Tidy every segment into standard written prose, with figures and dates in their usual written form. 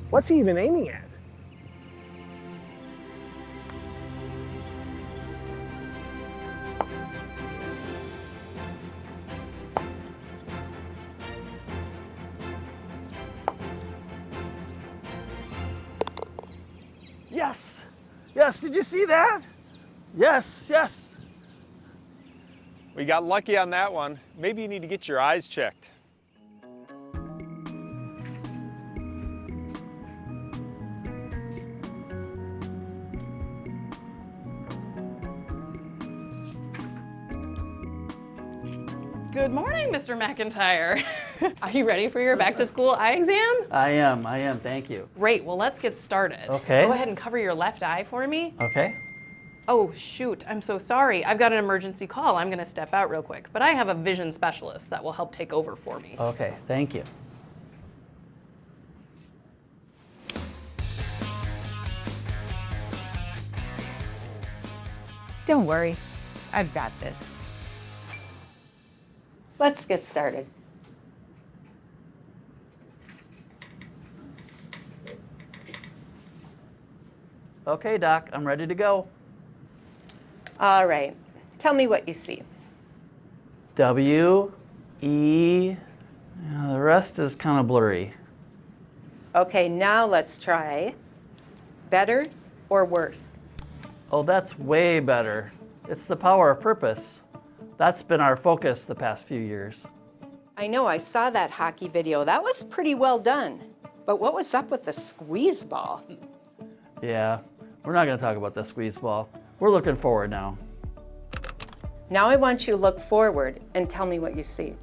What's he even aiming at? Yes! Yes, did you see that? Yes, yes. We got lucky on that one. Maybe you need to get your eyes checked. Good morning, Mr. McIntyre. Are you ready for your back to school eye exam? I am, thank you. Great, well let's get started. Okay. Go ahead and cover your left eye for me. Okay. Oh shoot, I'm so sorry. I've got an emergency call. I'm gonna step out real quick, but I have a vision specialist that will help take over for me. Okay, thank you. Don't worry, I've got this. Let's get started. Okay, Doc, I'm ready to go. All right, tell me what you see. W, E, the rest is kind of blurry. Okay, now let's try better or worse. Oh, that's way better. It's the power of purpose. That's been our focus the past few years. I know, I saw that hockey video. That was pretty well done. But what was up with the squeeze ball? Yeah, we're not going to talk about the squeeze ball. We're looking forward now. Now I want you to look forward and tell me what you see.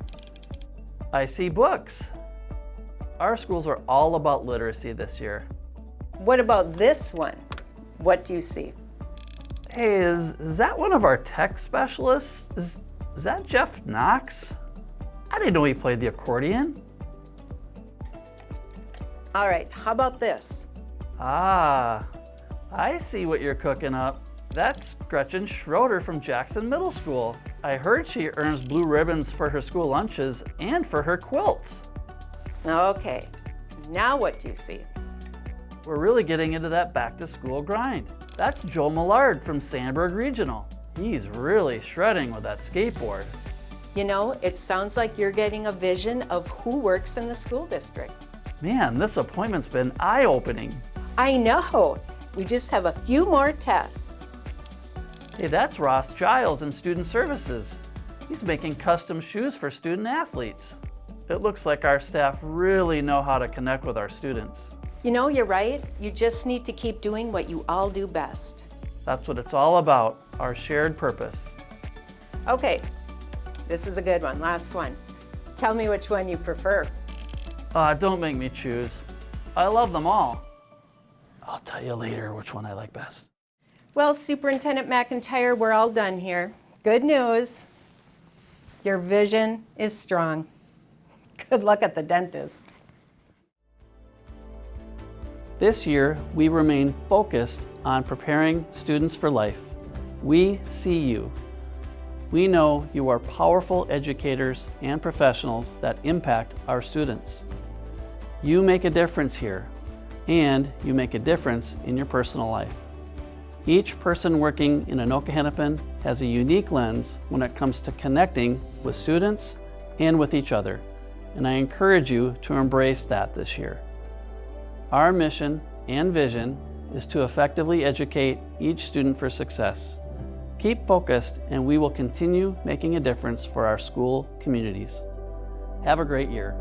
I see books. Our schools are all about literacy this year. What about this one? What do you see? Hey, is that one of our tech specialists? Is that Jeff Knox? I didn't know he played the accordion. All right, how about this? Ah, I see what you're cooking up. That's Gretchen Schroeder from Jackson Middle School. I heard she earns blue ribbons for her school lunches and for her quilts. Okay, now what do you see? We're really getting into that back to school grind. That's Joe Millard from Sandburg Regional. He's really shredding with that skateboard. You know, it sounds like you're getting a vision of who works in the school district. Man, this appointment's been eye-opening. I know. We just have a few more tests. Hey, that's Ross Giles in Student Services. He's making custom shoes for student athletes. It looks like our staff really know how to connect with our students. You know, you're right. You just need to keep doing what you all do best. That's what it's all about, our shared purpose. Okay, this is a good one. Last one. Tell me which one you prefer. Don't make me choose. I love them all. I'll tell you later which one I like best. Well, Superintendent McIntyre, we're all done here. Good news. Your vision is strong. Good luck at the dentist. This year, we remain focused on preparing students for life. We see you. We know you are powerful educators and professionals that impact our students. You make a difference here, and you make a difference in your personal life. Each person working in Anoka-Hennepin has a unique lens when it comes to connecting with students and with each other, and I encourage you to embrace that this year. Our mission and vision is to effectively educate each student for success. Keep focused, and we will continue making a difference for our school communities. Have a great year.